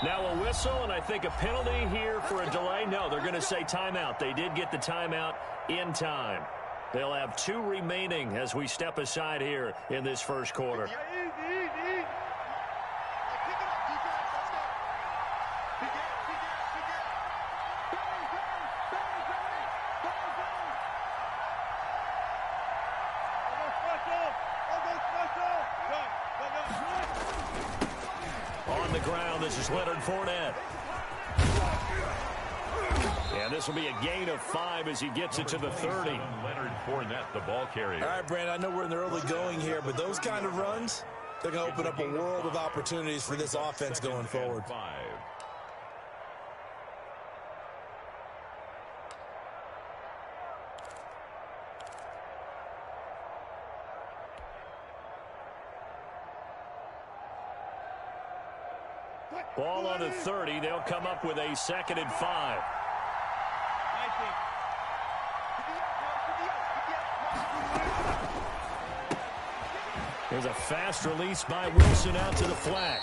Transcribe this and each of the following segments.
Now a whistle, and I think a penalty here for a delay. No, they're going to say timeout. They did get the timeout in time. They'll have 2 remaining as we step aside here in this first quarter. On the ground, this is Leonard Fournette. And this will be a gain of 5 as he gets it to the 30. Leonard Fournette, the ball carrier. All right, Brandon, I know we're in the early going here, but those kind of runs, they're going to open up a world of opportunities for this offense going forward. 5. Ball on the 30. They'll come up with a 2nd and 5. There's a fast release by Wilson out to the flat.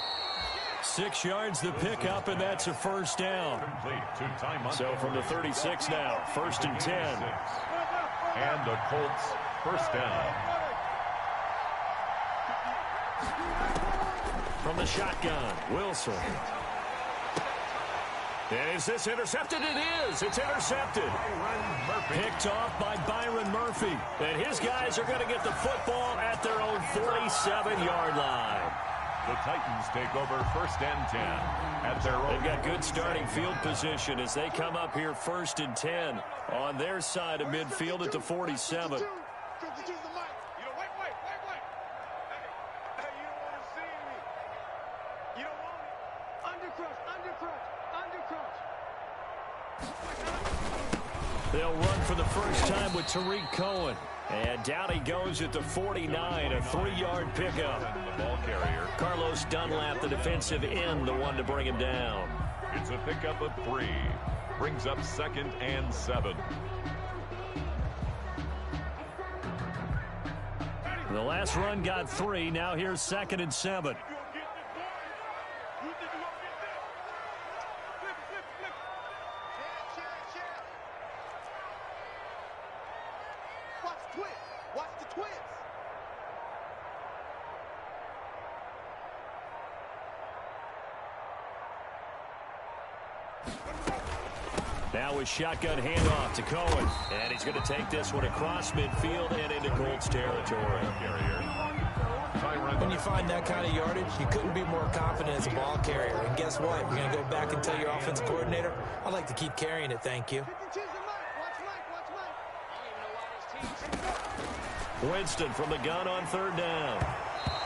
6 yards the pickup, and that's a first down. So from the 36 now, 1st and 10. And the Colts first down. From the shotgun, Wilson. And is this intercepted? It is. It's intercepted. Picked off by Byron Murphy. And his guys are going to get the football at their own 47-yard line. The Titans take over 1st and 10 at their own. They've got good starting field position as they come up here 1st and 10 on their side of midfield at the 47. They'll run for the first time with Tariq Cohen. And down he goes at the 49, a 3-yard pickup. The ball carrier. Carlos Dunlap, the defensive end, the one to bring him down. It's a pickup of 3. Brings up 2nd and 7. The last run got 3. Now here's 2nd and 7. Now a shotgun handoff to Cohen. And he's going to take this one across midfield and into Colts territory. When you find that kind of yardage, you couldn't be more confident as a ball carrier. And guess what? You're going to go back and tell your offensive coordinator, I'd like to keep carrying it, thank you. Winston from the gun on 3rd down.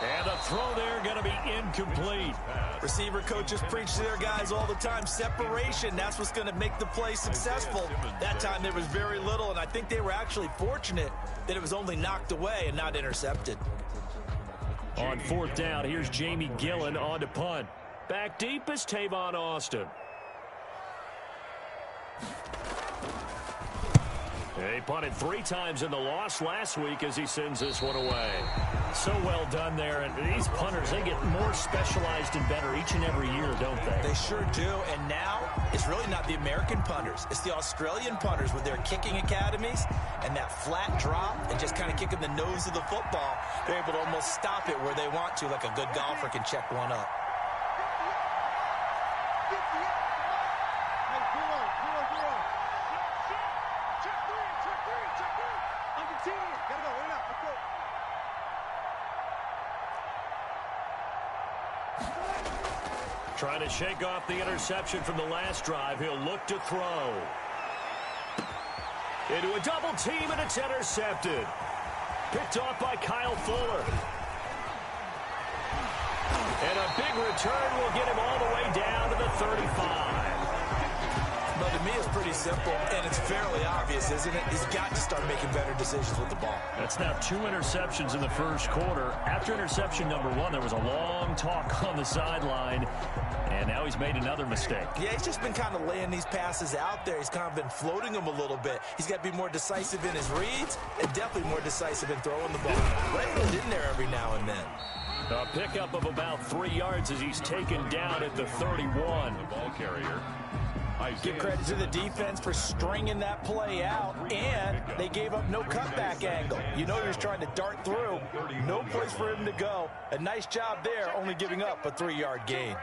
And the throw there going to be incomplete. Receiver coaches preach to their guys all the time. Separation, that's what's going to make the play successful. That time there was very little, and I think they were actually fortunate that it was only knocked away and not intercepted. On 4th down, here's Jamie Gillen on to punt. Back deep is Tavon Austin. He punted 3 times in the loss last week as he sends this one away. So well done there. And these punters, they get more specialized and better each and every year, don't they? They sure do. And now it's really not the American punters. It's the Australian punters with their kicking academies and that flat drop and just kind of kicking the nose of the football. They're able to almost stop it where they want to, like a good golfer can check one up. Trying to shake off the interception from the last drive. He'll look to throw. Into a double team, and it's intercepted. Picked off by Kyle Fuller. And a big return will get him all the way down to the 35. But to me, it's pretty simple, and it's fairly obvious, isn't it? He's got to start making better decisions with the ball. That's now 2 interceptions in the first quarter. After interception number 1, there was a long talk on the sideline, and now he's made another mistake. Yeah, he's just been kind of laying these passes out there. He's kind of been floating them a little bit. He's got to be more decisive in his reads and definitely more decisive in throwing the ball. Let it in there every now and then. A pickup of about 3 yards as he's taken down at the 31. The ball carrier. Give credit to the defense for stringing that play out, and they gave up no cutback angle. You know he was trying to dart through. No place for him to go. A nice job there, only giving up a 3-yard gain.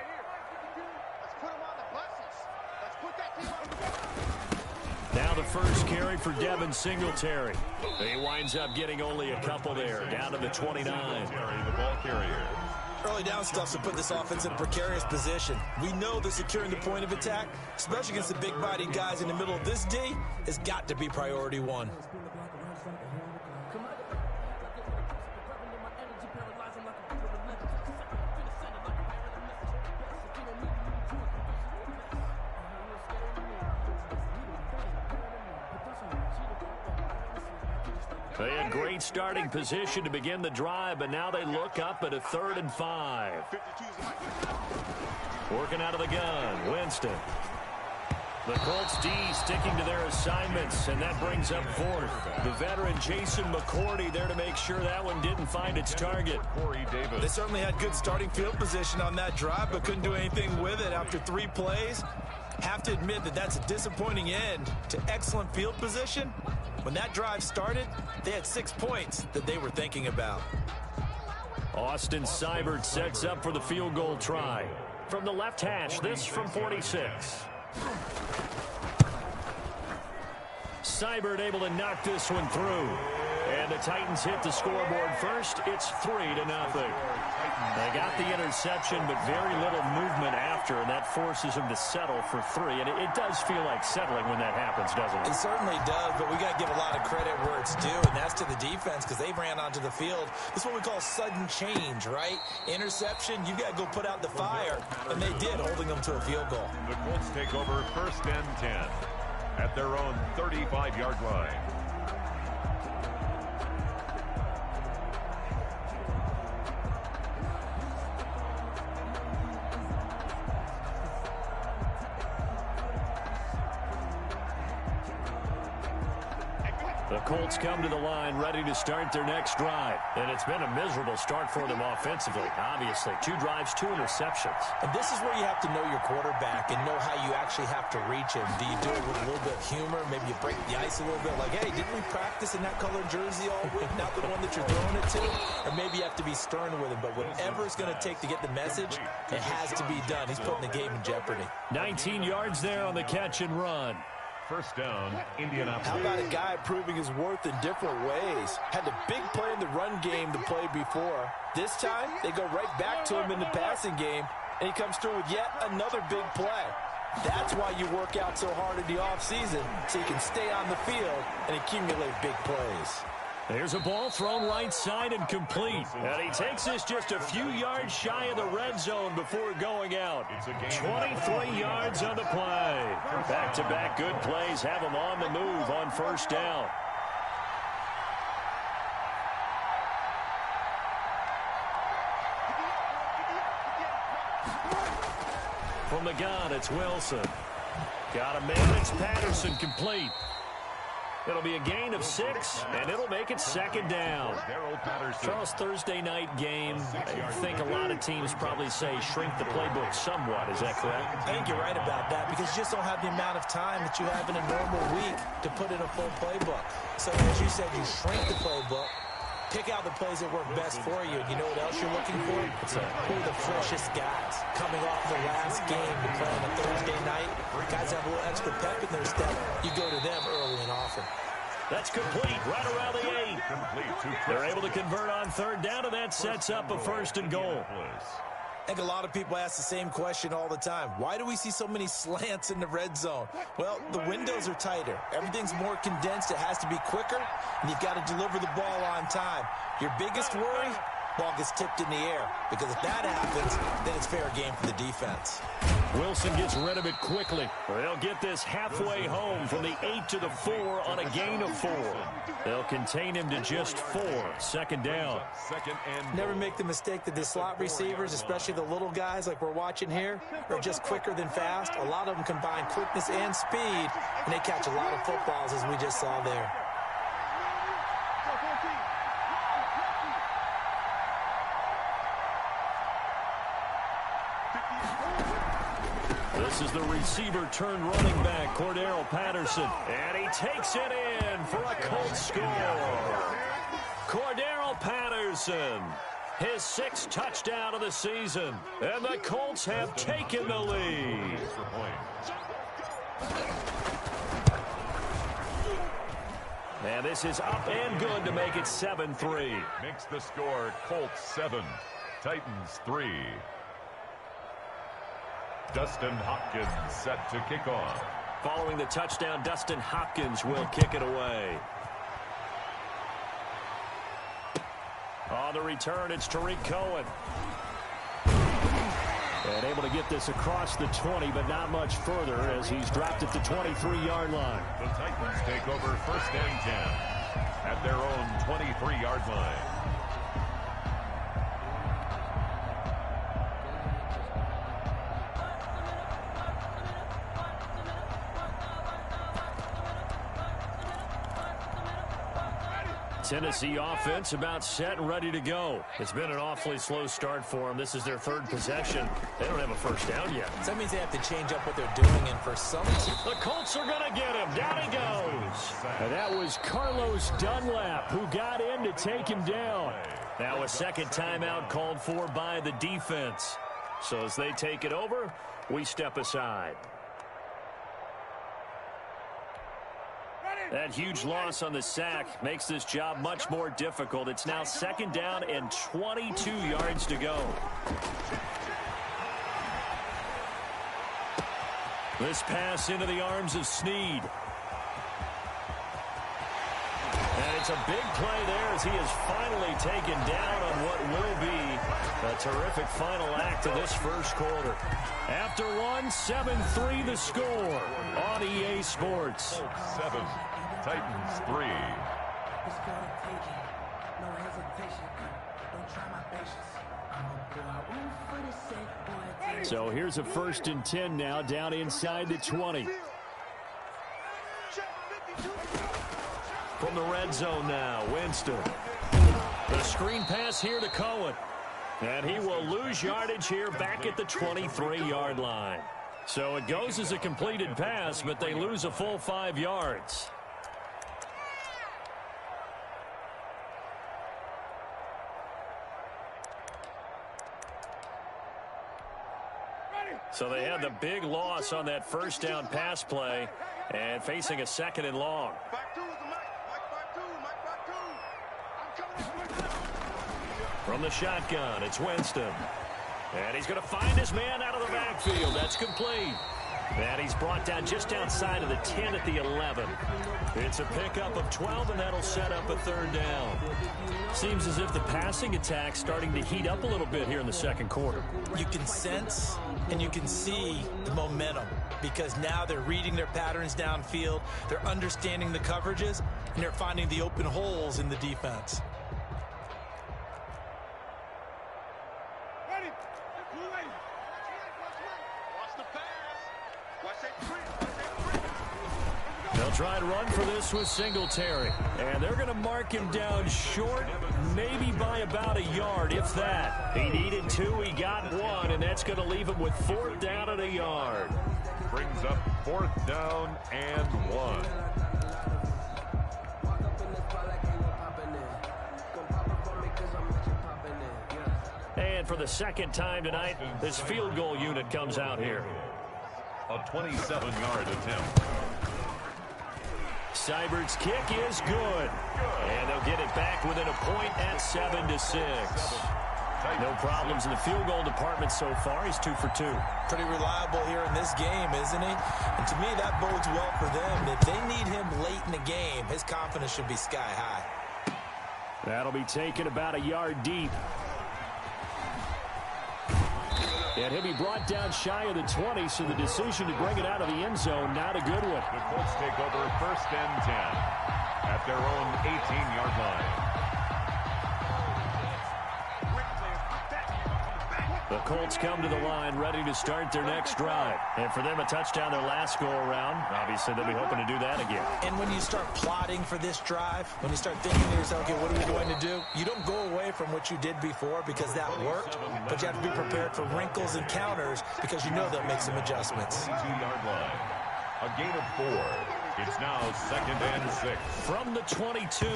Now the first carry for Devin Singletary. He winds up getting only a couple there, down to the 29. The ball carrier. Early down stuff to put this offense in a precarious position. We know that securing the point of attack, especially against the big-body guys in the middle of this D, has got to be priority one. They had great starting position to begin the drive, but now they look up at a 3rd and 5. Working out of the gun, Winston. The Colts D sticking to their assignments, and that brings up 4th. The veteran Jason McCourty there to make sure that one didn't find its target. They certainly had good starting field position on that drive, but couldn't do anything with it after 3 plays. Have to admit that that's a disappointing end to excellent field position. When that drive started, they had 6 points that they were thinking about. Austin Seibert sets up for the field goal try. From the left hash, this from 46. Seibert able to knock this one through. And the Titans hit the scoreboard first. It's 3-0. They got the interception, but very little movement after, and that forces them to settle for 3. And it does feel like settling when that happens, doesn't it? It certainly does, but we got to give a lot of credit where it's due, and that's to the defense because they ran onto the field. This is what we call sudden change, right? Interception, you got to go put out the fire, and they did, holding them to a field goal. The Colts take over 1st and 10 at their own 35-yard line. The Colts come to the line ready to start their next drive. And it's been a miserable start for them offensively. Obviously, 2 drives, 2 interceptions. And this is where you have to know your quarterback and know how you actually have to reach him. Do you do it with a little bit of humor? Maybe you break the ice a little bit. Like, hey, didn't we practice in that colored jersey all week? Not the one that you're throwing it to? Or maybe you have to be stern with him. But whatever it's going to take to get the message, it has to be done. He's putting the game in jeopardy. 19 yards there on the catch and run. 1st down, Indianapolis. How about a guy proving his worth in different ways? Had the big play in the run game to play before. This time, they go right back to him in the passing game, and he comes through with yet another big play. That's why you work out so hard in the offseason, so you can stay on the field and accumulate big plays. There's a ball thrown right side and complete. And he takes this just a few yards shy of the red zone before going out. 23 yards on the play. Back-to-back good plays have him on the move on 1st down. From the gun, it's Wilson. Got a man, it's Patterson, complete. It'll be a gain of 6, and it'll make it 2nd down. Charles, Thursday night game, I think a lot of teams probably say shrink the playbook somewhat. Is that correct? I think you're right about that because you just don't have the amount of time that you have in a normal week to put in a full playbook. So as you said, you shrink the playbook, pick out the plays that work best for you. You know what else you're looking for? Who are the freshest guys coming off the last game to play on a Thursday night? Guys have a little extra pep in their step. You go to them early and often. That's complete right around the 8. They're able to convert on 3rd down, and that sets up a 1st and goal. I think a lot of people ask the same question all the time. Why do we see so many slants in the red zone? Well, the windows are tighter. Everything's more condensed. It has to be quicker, and you've got to deliver the ball on time. Your biggest worry? Ball gets tipped in the air, because if that happens, then it's fair game for the defense. Wilson gets rid of it quickly. They'll get this halfway home from the 8 to the 4 on a gain of 4. They'll contain him to just 4. 2nd down. Never make the mistake that the slot receivers, especially the little guys like we're watching here, are just quicker than fast. A lot of them combine quickness and speed, and they catch a lot of footballs, as we just saw there. This is the receiver turned running back, Cordero Patterson. And he takes it in for a Colts score. Cordero Patterson, his 6th touchdown of the season. And the Colts have taken the lead. And this is up and good to make it 7-3. Makes the score Colts 7, Titans 3. Dustin Hopkins set to kick off. Following the touchdown, Dustin Hopkins will kick it away. On the return, it's Tariq Cohen. And able to get this across the 20, but not much further as he's dropped at the 23-yard line. The Titans take over 1st and 10 at their own 23-yard line. Tennessee offense about set and ready to go. It's been an awfully slow start for them. This is their 3rd possession. They don't have a first down yet. So that means they have to change up what they're doing, and for some team, the Colts are going to get him. Down he goes. And that was Carlos Dunlap who got in to take him down. Now a 2nd timeout called for by the defense. So as they take it over, we step aside. That huge loss on the sack makes this job much more difficult. It's now 2nd down and 22 yards to go. This pass into the arms of Snead. And it's a big play there as he is finally taken down on what will be a terrific final act of this 1st quarter. After one, 7-3 the score on EA Sports. 7, Titans 3. So here's a 1st and 10 now, down inside the 20. From the red zone now, Winston. The screen pass here to Cohen. And he will lose yardage here back at the 23-yard line. So it goes as a completed pass, but they lose a full 5 yards. So they had the big loss on that 1st down pass play and facing a 2nd and long. From the shotgun, it's Winston. And he's going to find his man out of the backfield. That's complete. And he's brought down just outside of the 10 at the 11. It's a pickup of 12, and that'll set up a 3rd down. Seems as if the passing attack's starting to heat up a little bit here in the 2nd quarter. You can sense and you can see the momentum because now they're reading their patterns downfield, they're understanding the coverages, and they're finding the open holes in the defense. They'll try and run for this with Singletary. And they're going to mark him down short, maybe by about a yard, if that. He needed 2, he got 1, and that's going to leave him with 4th down and a yard. Brings up 4th down and 1. And for the 2nd time tonight, this field goal unit comes out here. A 27-yard attempt. Seibert's kick is good. And they'll get it back within a point at 7-6. No problems in the field goal department so far. He's 2 for 2. Pretty reliable here in this game, isn't he? And to me, that bodes well for them. If they need him late in the game, his confidence should be sky high. That'll be taken about a yard deep. And he'll be brought down shy of the 20, so the decision to bring it out of the end zone, not a good one. The Colts take over 1st and 10 at their own 18-yard line. The Colts come to the line ready to start their next drive. And for them, a touchdown their last go-around. Obviously, they'll be hoping to do that again. And when you start plotting for this drive, when you start thinking to yourself, okay, what are we going to do? You don't go away from what you did before because that worked, but you have to be prepared for wrinkles and counters because you know they'll make some adjustments. 2-yard line. A gain of 4. It's now 2nd and 6. From the 22,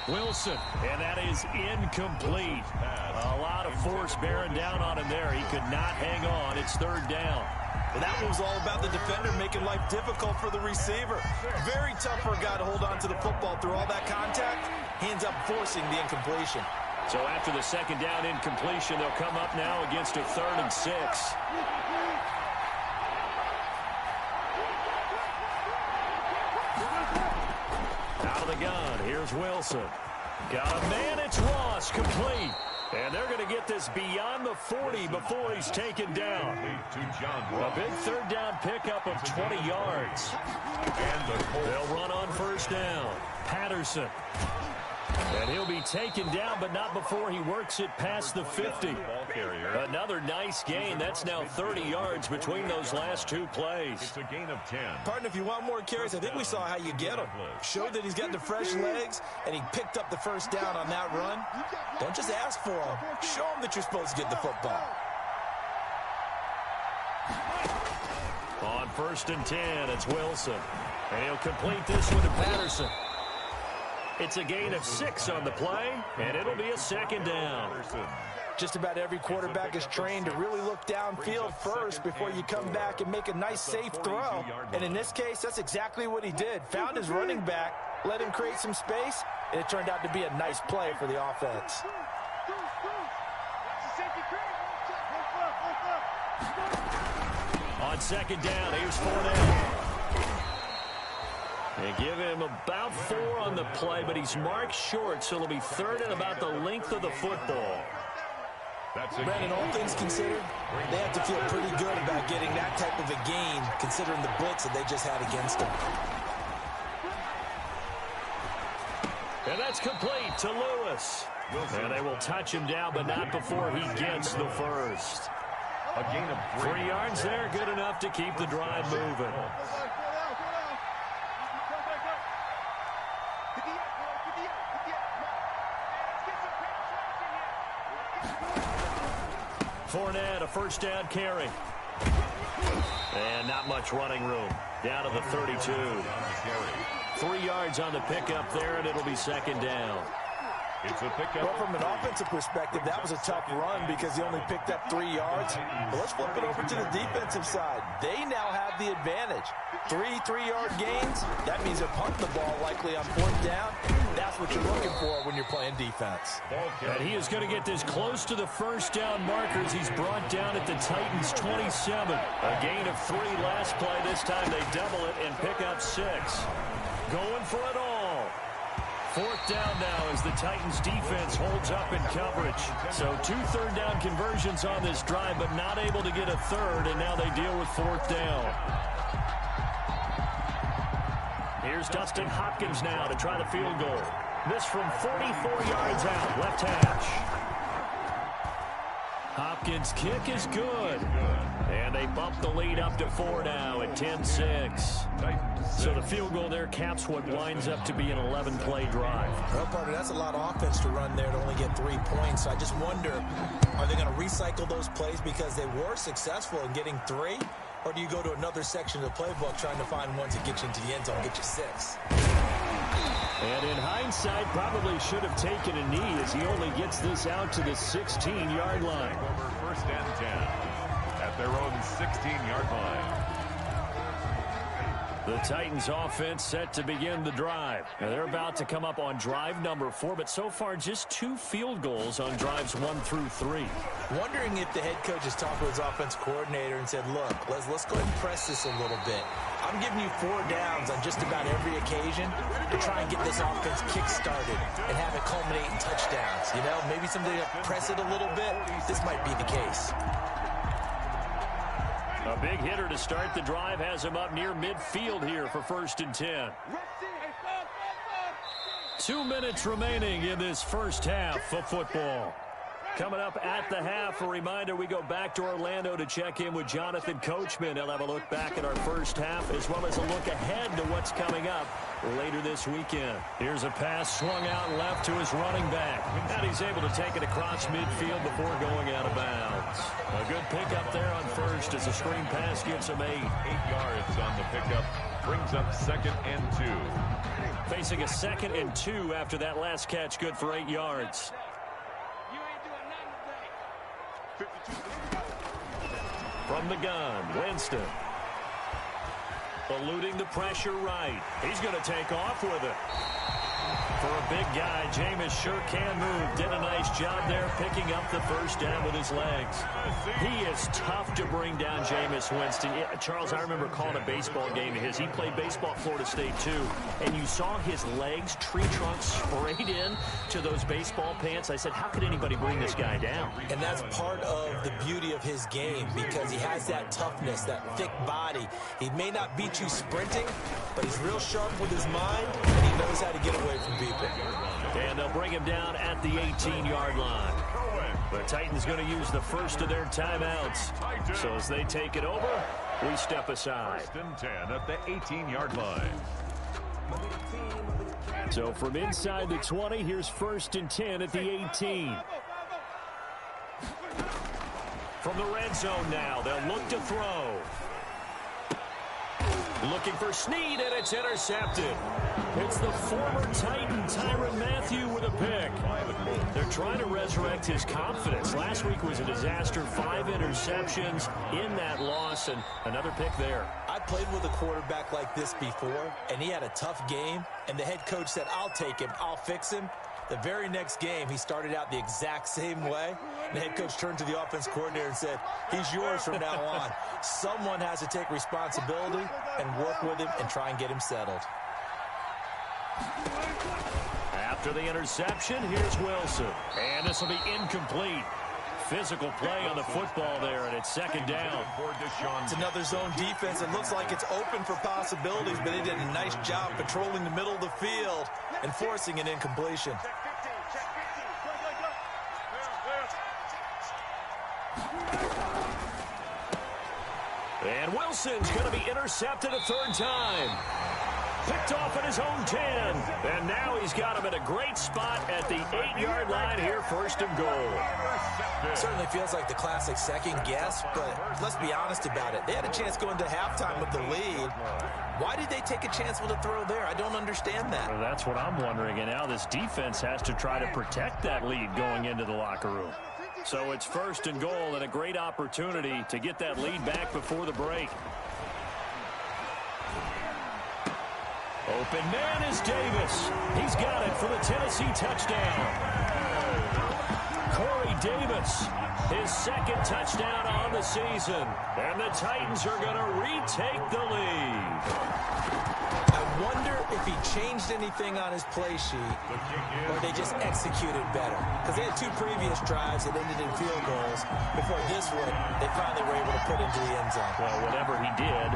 Wilson, and that is incomplete. A lot of force bearing down on him there. He could not hang on. It's 3rd down. Well, that was all about the defender making life difficult for the receiver. Very tough for a guy to hold on to the football through all that contact. He ends up forcing the incompletion. So after the 2nd down incompletion, they'll come up now against a 3rd and 6. Out of the gun, here's Wilson. Got a man, it's Ross, complete. And they're going to get this beyond the 40 before he's taken down. A big 3rd down pickup of 20 yards. They'll run on 1st down. Patterson. And he'll be taken down, but not before he works it past the 50. Another nice gain. That's now 30 yards between those last 2 plays. It's a gain of 10. Partner, if you want more carries, I think we saw how you get him. Showed that he's got the fresh legs, and he picked up the 1st down on that run. Don't just ask for him. Show him that you're supposed to get the football. On 1st and 10, it's Wilson. And he'll complete this one to Patterson. It's a gain of 6 on the play, and it'll be a 2nd down. Just about every quarterback is trained to really look downfield first before you come back and make a nice, safe throw. And in this case, that's exactly what he did. Found his running back, let him create some space, and it turned out to be a nice play for the offense. On 2nd down, here's Fournette. They give him about 4 on the play, but he's marked short, so it'll be 3rd and about the length of the football. Brandon, all things considered, they have to feel pretty good about getting that type of a gain, considering the blitz that they just had against them. And that's complete to Lewis. And they will touch him down, but not before he gets the 1st. A gain of 3 yards there, good enough to keep the drive moving. Fournette, a 1st down carry. And not much running room. Down to the 32. 3 yards on the pickup there, and it'll be 2nd down. It's a pickup. Well, from an offensive perspective, that was a tough run because he only picked up 3 yards. But let's flip it over to the defensive side. They now have the advantage. 3 3-yard gains. That means they're punting the ball likely on 4th down. That's what you're looking for when you're playing defense. And he is going to get this close to the 1st down markers. He's brought down at the Titans' 27. A gain of 3 last play. This time they double it and pick up 6. Going for it all. 4th down now as the Titans defense holds up in coverage. So 2 3rd down conversions on this drive, but not able to get a 3rd, and now they deal with 4th down. Here's Dustin Hopkins now to try the field goal. This from 44 yards out, left hash. Hopkins' kick is good. And they bump the lead up to 4 now at 10-6. So the field goal there caps what winds up to be an 11-play drive. Well, partner, that's a lot of offense to run there to only get 3 points. So I just wonder, are they going to recycle those plays because they were successful in getting 3? Or do you go to another section of the playbook trying to find ones that get you into the end zone and get you 6? And in hindsight, probably should have taken a knee as he only gets this out to the 16-yard line. Over 1st and 10 at their own 16-yard line. The Titans offense set to begin the drive. Now they're about to come up on drive number 4, but so far just 2 field goals on drives 1 through 3. Wondering if the head coach has talked with his offensive coordinator and said, look, let's go ahead and press this a little bit. I'm giving you 4 downs on just about every occasion to try and get this offense kick-started and have it culminate in touchdowns. You know, maybe somebody press it a little bit. This might be the case. A big hitter to start the drive has him up near midfield here for 1st and 10. 2 minutes remaining in this first half of football. Coming up at the half, a reminder we go back to Orlando to check in with Jonathan Coachman. He'll have a look back at our first half as well as a look ahead to what's coming up later this weekend. Here's a pass swung out left to his running back. And he's able to take it across midfield before going out of bounds. A good pickup there on first as a screen pass gives him 8 yards on the pickup. Brings up 2nd and 2. Facing a 2nd and 2 after that last catch, good for 8 yards. From the gun, Winston. Eluding the pressure right. He's going to take off with it. For a big guy, Jameis sure can move. Did a nice job there picking up the first down with his legs. He is tough to bring down, Jameis Winston. Yeah, Charles, I remember calling a baseball game of his. He played baseball at Florida State, too. And you saw his legs, tree trunks sprayed in to those baseball pants. I said, how could anybody bring this guy down? And that's part of the beauty of his game because he has that toughness, that thick body. He may not beat you sprinting, but he's real sharp with his mind, and he knows how to get away from people. And they'll bring him down at the 18-yard line. The Titans going to use the first of their timeouts. So as they take it over, we step aside. 1st and 10 at the 18-yard line. So from inside the 20, here's 1st and 10 at the 18. From the red zone now, they'll look to throw. Looking for Snead, and it's intercepted. It's the former Titan, Tyrann Mathieu, with a pick. They're trying to resurrect his confidence. Last week was a disaster. 5 interceptions in that loss, and another pick there. I played with a quarterback like this before, and he had a tough game, and the head coach said, I'll take him, I'll fix him. The very next game, he started out the exact same way. And the head coach turned to the offense coordinator and said, he's yours from now on. Someone has to take responsibility and work with him and try and get him settled. After the interception, here's Wilson. And this will be incomplete. Physical play on the football there, and it's 2nd down. It's another zone defense. It looks like it's open for possibilities, but they did a nice job patrolling the middle of the field and forcing an incompletion. And Wilson's going to be intercepted a 3rd time. Picked off at his own 10. And now he's got him at a great spot at the 8-yard line here, 1st and goal. It certainly feels like the classic second guess, but let's be honest about it. They had a chance going to halftime with the lead. Why did they take a chance with a throw there? I don't understand that. Well, that's what I'm wondering. And now this defense has to try to protect that lead going into the locker room. So it's 1st and goal and a great opportunity to get that lead back before the break. Open man is Davis. He's got it for the Tennessee touchdown. Corey Davis, his 2nd touchdown on the season. And the Titans are going to retake the lead. I wonder if he changed anything on his play sheet or they just executed better. Because they had 2 previous drives that ended in field goals. Before this one, they finally were able to put into the end zone. Well, whatever he did,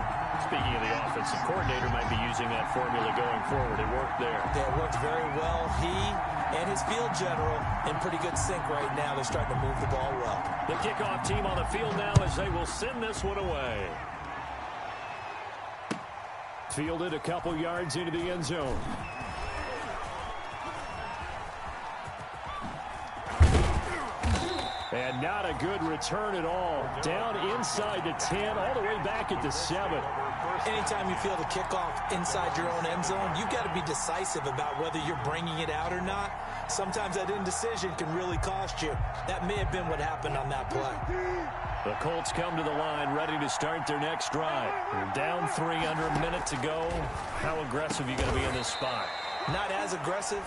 speaking of the offensive coordinator, might be using that formula going forward. It worked there. Yeah, it worked very well. He and his field general in pretty good sync right now. They're starting to move the ball well. The kickoff team on the field now as they will send this one away. Fielded a couple yards into the end zone. And not a good return at all. Down inside the 10, all the way back at the 7. Anytime you field a kickoff inside your own end zone, you've got to be decisive about whether you're bringing it out or not. Sometimes that indecision can really cost you. That may have been what happened on that play. The Colts come to the line ready to start their next drive. They're down 3 under a minute to go. How aggressive are you going to be in this spot? Not as aggressive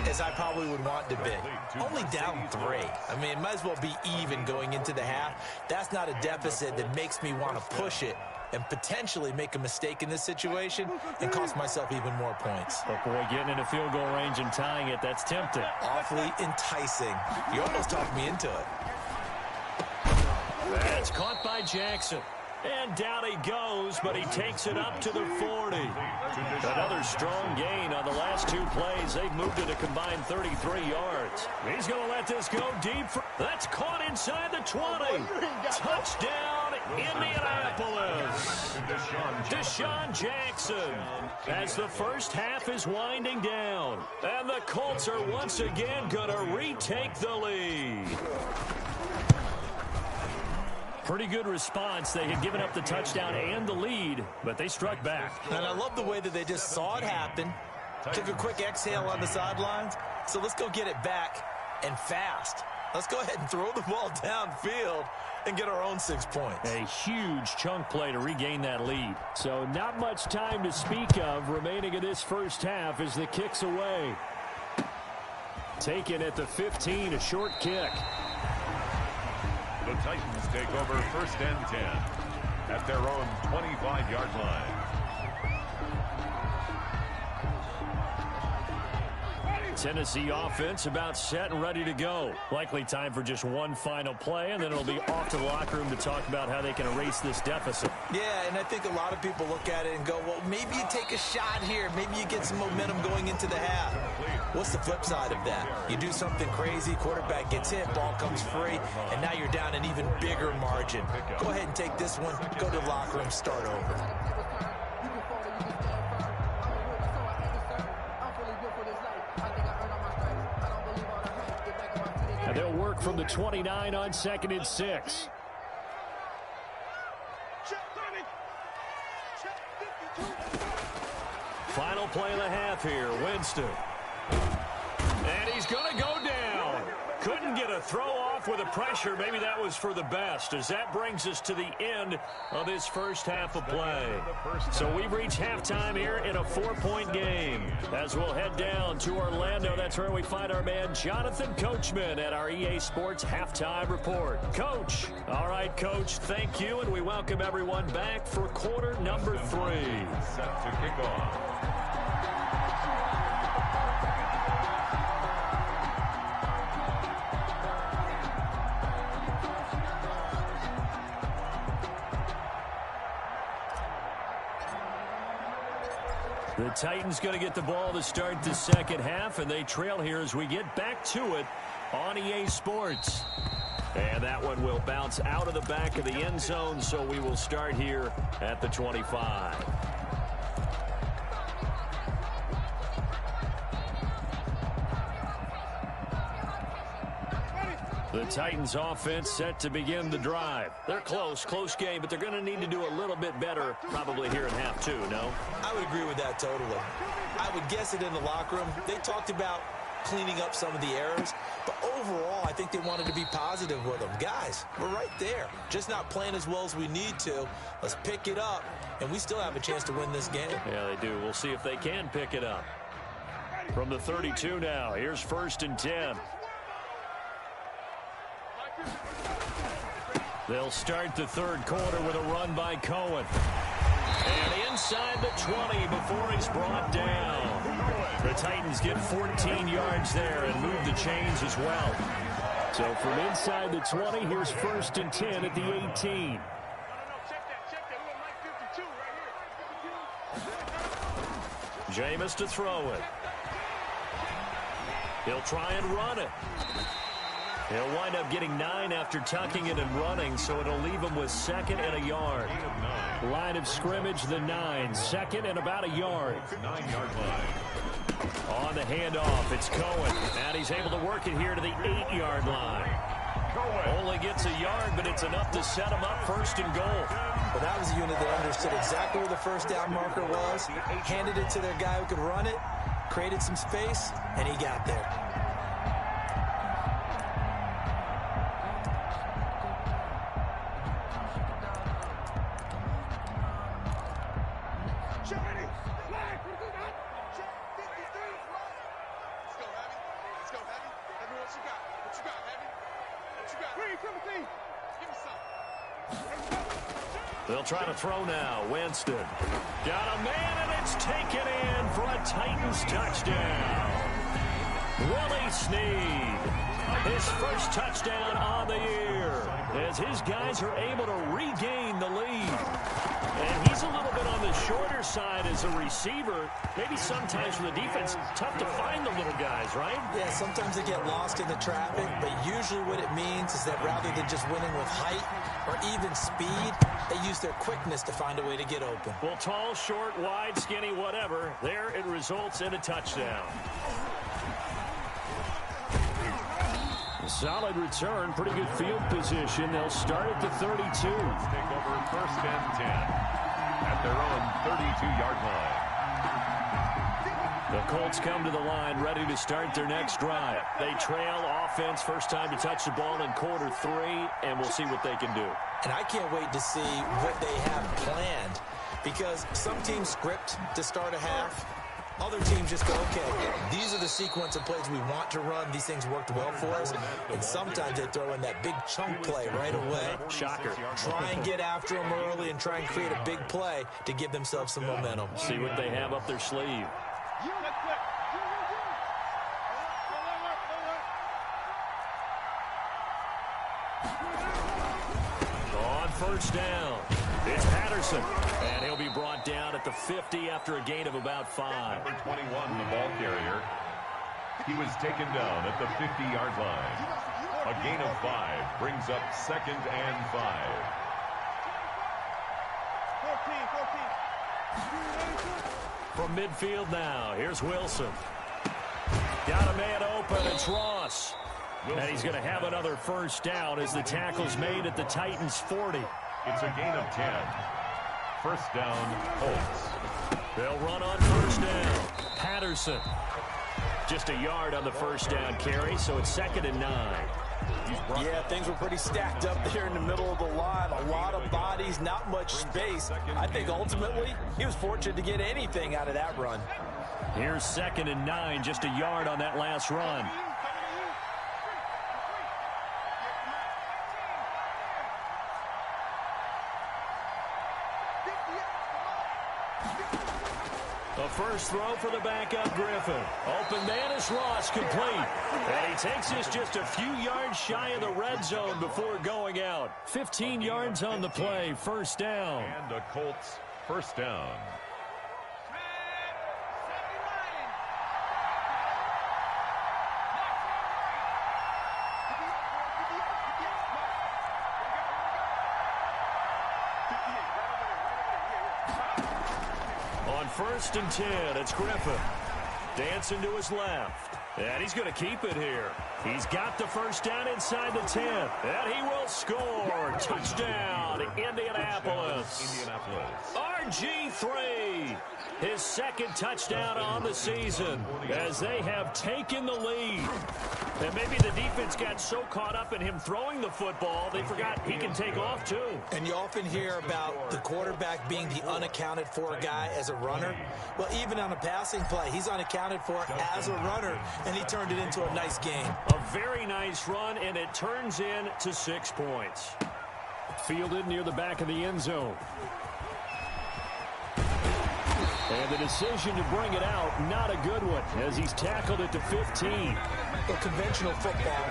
as I probably would want to be. Only down 3. I mean, it might as well be even going into the half. That's not a deficit that makes me want to push it and potentially make a mistake in this situation and cost myself even more points. But boy, getting into field goal range and tying it, that's tempting. Awfully enticing. You almost talked me into it. That's caught by Jackson. And down he goes, but he takes it up to the 40. Another strong gain on the last two plays. They've moved it a combined 33 yards. He's going to let this go deep. That's caught inside the 20. Touchdown, Indianapolis. Deshaun Jackson, as the first half is winding down. And the Colts are once again going to retake the lead. Pretty good response. They had given up the touchdown and the lead, but they struck back. And I love the way that they just saw it happen, took a quick exhale on the sidelines. So let's go get it back and fast. Let's go ahead and throw the ball downfield and get our own 6 points. A huge chunk play to regain that lead. So not much time to speak of remaining in this first half as the kick's away. Taken at the 15, a short kick. The Titans take over 1st and 10 at their own 25-yard line. Tennessee offense about set and ready to go. Likely time for just one final play, and then it'll be off to the locker room to talk about how they can erase this deficit. Yeah, and I think a lot of people look at it and go, well, maybe you take a shot here. Maybe you get some momentum going into the half. What's the flip side of that? You do something crazy, quarterback gets hit, ball comes free, and now you're down an even bigger margin. Go ahead and take this one, go to the locker room, start over. And they'll work from the 29 on 2nd and 6. Final play of the half here, Winston. And he's going to go down. Couldn't get a throw off with the pressure. Maybe that was for the best, as that brings us to the end of this first half of play. So we've reached halftime here in a 4-point game. As we'll head down to Orlando, that's where we find our man Jonathan Coachman at our EA Sports Halftime Report. Coach. All right, Coach, thank you, and we welcome everyone back for quarter number 3. Set to kick off. The Titans going to get the ball to start the second half, and they trail here as we get back to it on EA Sports. And that one will bounce out of the back of the end zone, so we will start here at the 25. The Titans offense set to begin the drive. They're close game, but they're going to need to do a little bit better probably here in half 2, no? I would agree with that totally. I would guess it in the locker room. They talked about cleaning up some of the errors, but overall, I think they wanted to be positive with them. Guys, we're right there. Just not playing as well as we need to. Let's pick it up, and we still have a chance to win this game. Yeah, they do. We'll see if they can pick it up. From the 32 now, here's 1st and 10. They'll start the third quarter with a run by Cohen. And inside the 20 before he's brought down. The Titans get 14 yards there and move the chains as well. So from inside the 20, here's 1st and 10 at the 18. Jameis to throw it. He'll try and run it. He'll wind up getting 9 after tucking it and running, so it'll leave him with 2nd and a yard. Line of scrimmage, the 9. 2nd and about a yard. 9-yard line. On the handoff, it's Cohen. And he's able to work it here to the 8-yard line. Only gets a yard, but it's enough to set him up 1st and goal. But that was a unit that understood exactly where the first down marker was, handed it to their guy who could run it, created some space, and he got there. They'll try to throw now. Winston. Got a man, and it's taken in for a Titans touchdown. Willie Snead, his first touchdown on the year, as his guys are able to regain the lead. And he's a little bit on the shorter side as a receiver. Maybe sometimes for the defense, tough to find the little guys, right? Yeah, sometimes they get lost in the traffic, but usually what it means is that rather than just winning with height or even speed, they use their quickness to find a way to get open. Well, tall, short, wide, skinny, whatever, there it results in a touchdown. Solid return, pretty good field position. They'll start at the 32. Take over first and 10 at their own 32-yard line. The Colts come to the line ready to start their next drive. They trail offense, first time to touch the ball in quarter 3, and we'll see what they can do. And I can't wait to see what they have planned, because some teams script to start a half. Other teams just go, okay, these are the sequence of plays we want to run. These things worked well for us. And sometimes they throw in that big chunk play right away. Shocker. Try and get after them early and try and create a big play to give themselves some momentum. See what they have up their sleeve. On first down, it's Patterson, and he'll be brought down at the 50 after a gain of about 5. Number 21, the ball carrier. He was taken down at the 50-yard line. A gain of 5 brings up 2nd and 5. 14. From midfield now, here's Wilson. Got a man open, it's Ross. And he's going to have another first down as the tackle's made at the Titans' 40. It's a gain of 10. First down, Colts. They'll run on first down. Patterson. Just a yard on the first down carry, so it's 2nd and 9. Yeah, things were pretty stacked up there in the middle of the line. A lot of bodies, not much space. I think ultimately he was fortunate to get anything out of that run. Here's 2nd and 9, just a yard on that last run. The first throw for the backup Griffin. Open man is Ross, complete. And he takes this just a few yards shy of the red zone before going out. 15 yards on the play, first down. And the Colts first down. On 1st and 10, it's Griffin. Dancing to his left. And he's going to keep it here. He's got the first down inside the 10. And he will score. Touchdown, Indianapolis. RG3. His 2nd touchdown on the season as they have taken the lead. And maybe the defense got so caught up in him throwing the football, they forgot he can take off too. And you often hear about the quarterback being the unaccounted for guy as a runner. Well, even on a passing play, he's unaccounted for as a runner, and he turned it into a nice game. A very nice run, and it turns into 6 points. Fielded near the back of the end zone. And the decision to bring it out, not a good one, as he's tackled at the 15. Well, conventional football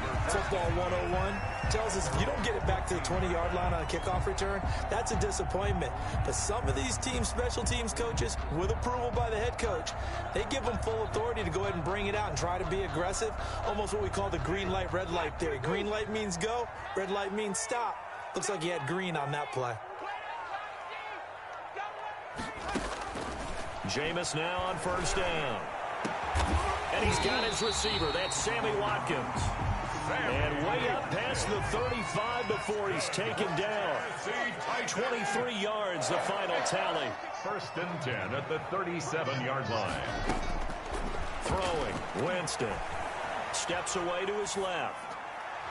101, tells us if you don't get it back to the 20-yard line on a kickoff return, that's a disappointment. But some of these teams, special teams coaches, with approval by the head coach, they give them full authority to go ahead and bring it out and try to be aggressive, almost what we call the green light, red light theory. Green light means go, red light means stop. Looks like he had green on that play. Jameis now on first down. And he's got his receiver. That's Sammy Watkins. And way up past the 35 before he's taken down. 23 yards, the final tally. 1st and 10 at the 37-yard line. Throwing, Winston. Steps away to his left.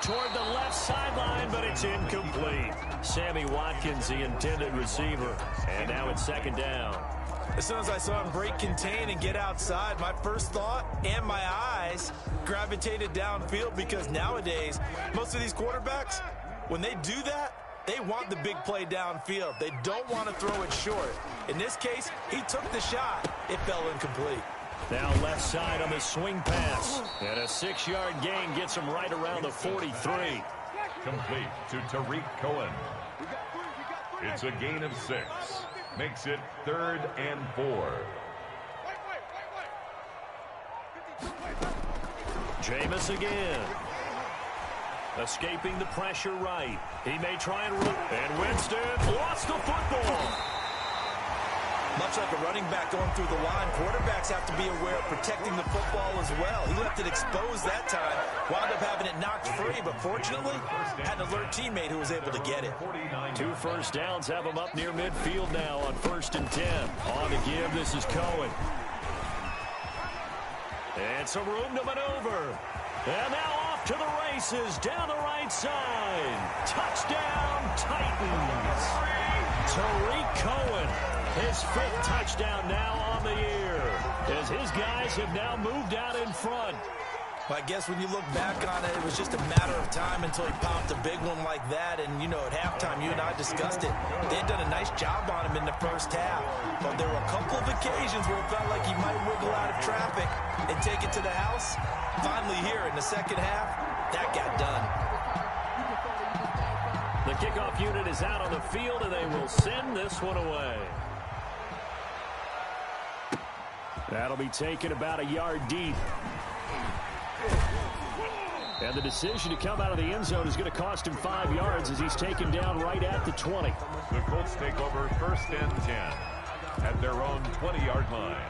Toward the left sideline, but it's incomplete. Sammy Watkins, the intended receiver. And now it's 2nd down. As soon as I saw him break contain and get outside, my first thought and my eyes gravitated downfield, because nowadays, most of these quarterbacks, when they do that, they want the big play downfield. They don't want to throw it short. In this case, he took the shot. It fell incomplete. Now left side on the swing pass. And a 6-yard gain gets him right around the 43. Complete to Tariq Cohen. It's a gain of 6. Makes it 3rd and 4. Jameis again. Escaping the pressure right. He may try and run. And Winston lost the football. Much like a running back going through the line, quarterbacks have to be aware of protecting the football as well. He left it exposed that time. Wound up having it knocked free, but fortunately, had an alert teammate who was able to get it. 2 first downs have him up near midfield now on 1st and 10. On to give, this is Cohen. And some room to maneuver. And now off to the races, down the right side. Touchdown, Titans. Tariq Cohen, his 5th touchdown now on the year, as his guys have now moved out in front. I guess when you look back on it, it was just a matter of time until he popped a big one like that. And, you know, at halftime, you and I discussed it. They had done a nice job on him in the first half. But there were a couple of occasions where it felt like he might wiggle out of traffic and take it to the house. Finally here in the second half, that got done. The kickoff unit is out on the field, and they will send this one away. That'll be taken about a yard deep. And the decision to come out of the end zone is going to cost him 5 yards as he's taken down right at the 20. The Colts take over 1st and 10 at their own 20-yard line.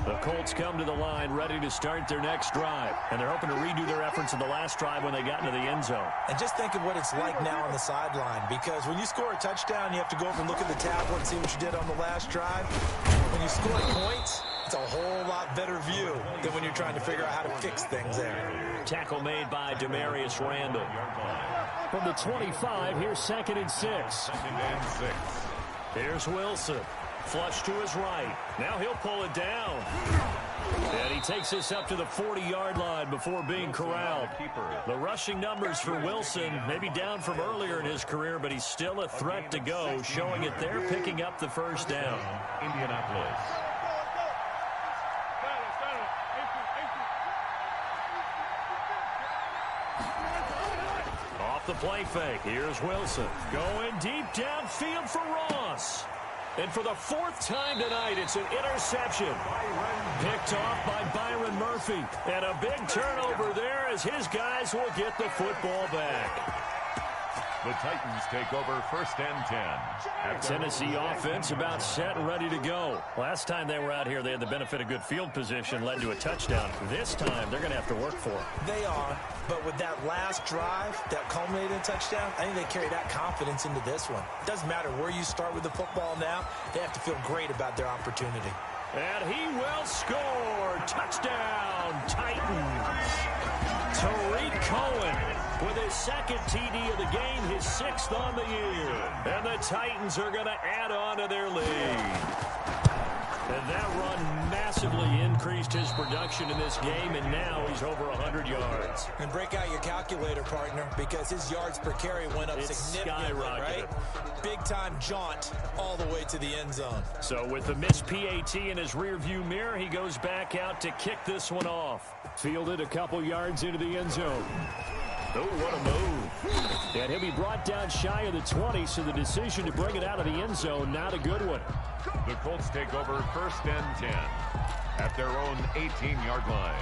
The Colts come to the line ready to start their next drive. And they're hoping to redo their efforts of the last drive when they got into the end zone. And just think of what it's like now on the sideline. Because when you score a touchdown, you have to go over and look at the tablet and see what you did on the last drive. When you score points, it's a whole lot better view than when you're trying to figure out how to fix things there. Tackle made by Demarius Randall. From the 25, here's 2nd and 6. 2nd and 6. Here's Wilson. Flush to his right. Now he'll pull it down. And he takes this up to the 40-yard line before being corralled. The rushing numbers for Wilson may be down from earlier in his career, but he's still a threat to go, showing it there, picking up the first down. Indianapolis. Off the play fake. Here's Wilson. Going deep downfield for Ross. And for the 4th time tonight, it's an interception. Picked off by Byron Murphy. And a big turnover there as his guys will get the football back. The Titans take over 1st and 10. Tennessee offense about set and ready to go. Last time they were out here, they had the benefit of good field position, led to a touchdown. This time, they're going to have to work for it. They are, but with that last drive that culminated in a touchdown, I think they carry that confidence into this one. It doesn't matter where you start with the football now. They have to feel great about their opportunity. And he will score. Touchdown, Titans. Tariq Cohen with his 2nd TD of the game, his 6th on the year. And the Titans are going to add on to their lead. And that run massively increased his production in this game, and now he's over 100 yards. And break out your calculator, partner, because his yards per carry went up significantly, right? Big-time jaunt all the way to the end zone. So with the missed PAT in his rearview mirror, he goes back out to kick this one off. Fielded a couple yards into the end zone. Oh, what a move. And he'll be brought down shy of the 20, so the decision to bring it out of the end zone, not a good one. The Colts take over 1st and 10 at their own 18-yard line.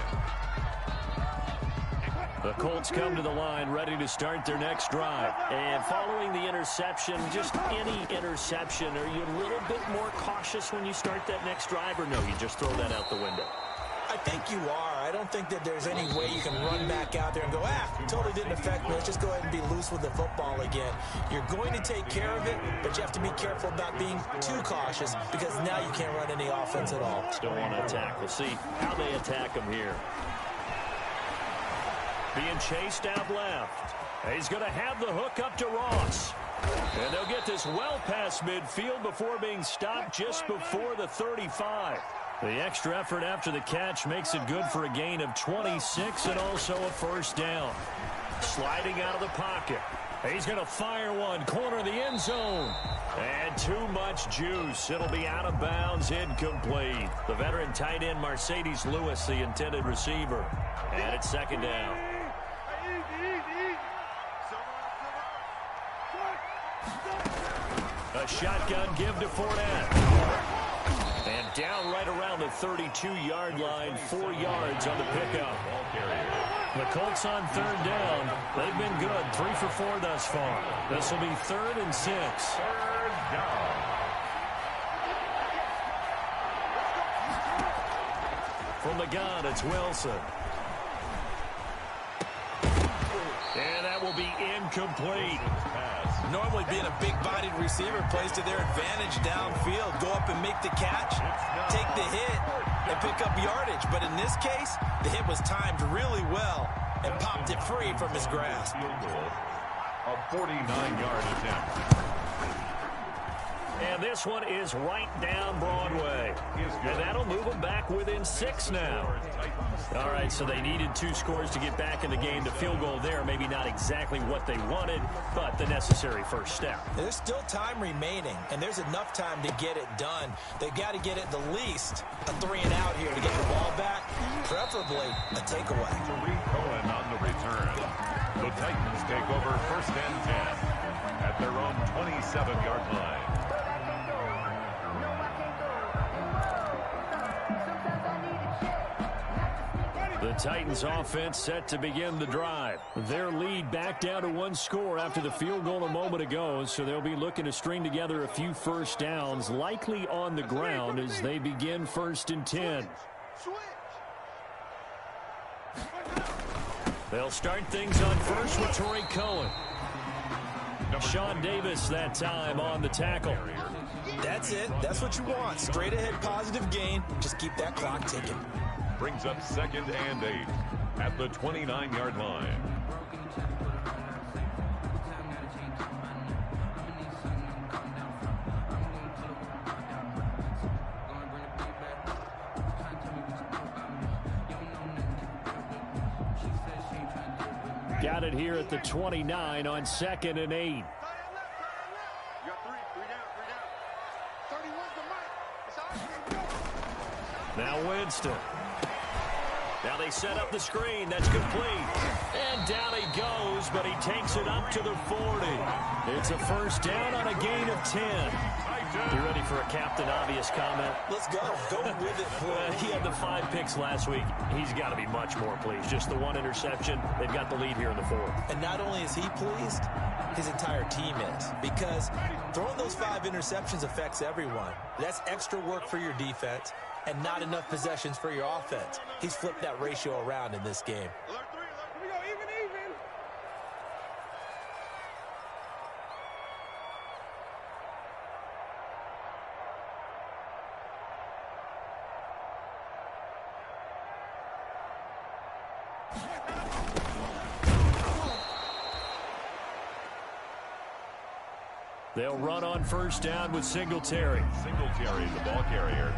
The Colts come to the line ready to start their next drive. And following the interception, just any interception, are you a little bit more cautious when you start that next drive, or no, you just throw that out the window? I think you are. I don't think that there's any way you can run back out there and go, totally didn't affect me. Let's just go ahead and be loose with the football again. You're going to take care of it, but you have to be careful about being too cautious because now you can't run any offense at all. Still want to attack. We'll see how they attack him here. Being chased out left. He's going to have the hook up to Ross. And they'll get this well past midfield before being stopped just before the 35. The extra effort after the catch makes it good for a gain of 26 and also a first down. Sliding out of the pocket. He's going to fire one, corner of the end zone. And too much juice. It'll be out of bounds, incomplete. The veteran tight end, Mercedes Lewis, the intended receiver. And it's second down. A shotgun give to Fournette. And down right around the 32-yard line, 4 yards on the pickup. The Colts on third down. They've been good, 3 for 4 thus far. This will be 3rd and 6. Third down. From the gun, it's Wilson. And that will be incomplete. Normally being a big-bodied receiver plays to their advantage downfield. Go up and make the catch, take the hit, and pick up yardage. But in this case, the hit was timed really well and popped it free from his grasp. A 49-yard attempt. And this one is right down Broadway. And that'll move them back within 6 now. All right, so they needed 2 scores to get back in the game. The field goal there, maybe not exactly what they wanted, but the necessary first step. There's still time remaining, and there's enough time to get it done. They've got to get at the least a 3-and-out here to get the ball back, preferably a takeaway. Tariq Cohen on the return. The Titans take over 1st and 10 at their own 27-yard line. The Titans offense set to begin the drive. Their lead back down to 1 score after the field goal a moment ago, so they'll be looking to string together a few first downs, likely on the ground as they begin 1st and 10. They'll start things on first with Tariq Cohen. Sean Davis that time on the tackle. That's it. That's what you want. Straight ahead positive gain. Just keep that clock ticking. Brings up 2nd and 8 at the 29-yard line. Got it here at the 29 on 2nd and 8. Now Winston. Now they set up the screen. That's complete. And down he goes, but he takes it up to the 40. It's a first down on a gain of 10. You ready for a Captain Obvious comment? Let's go. Go with it. He had the 5 picks last week. He's got to be much more pleased. Just the 1 interception. They've got the lead here in the 4th. And not only is he pleased, his entire team is. Because throwing those 5 interceptions affects everyone. That's extra work for your defense and not enough possessions for your offense. He's flipped that ratio around in this game. They'll run on first down with Singletary. Singletary, the ball carrier.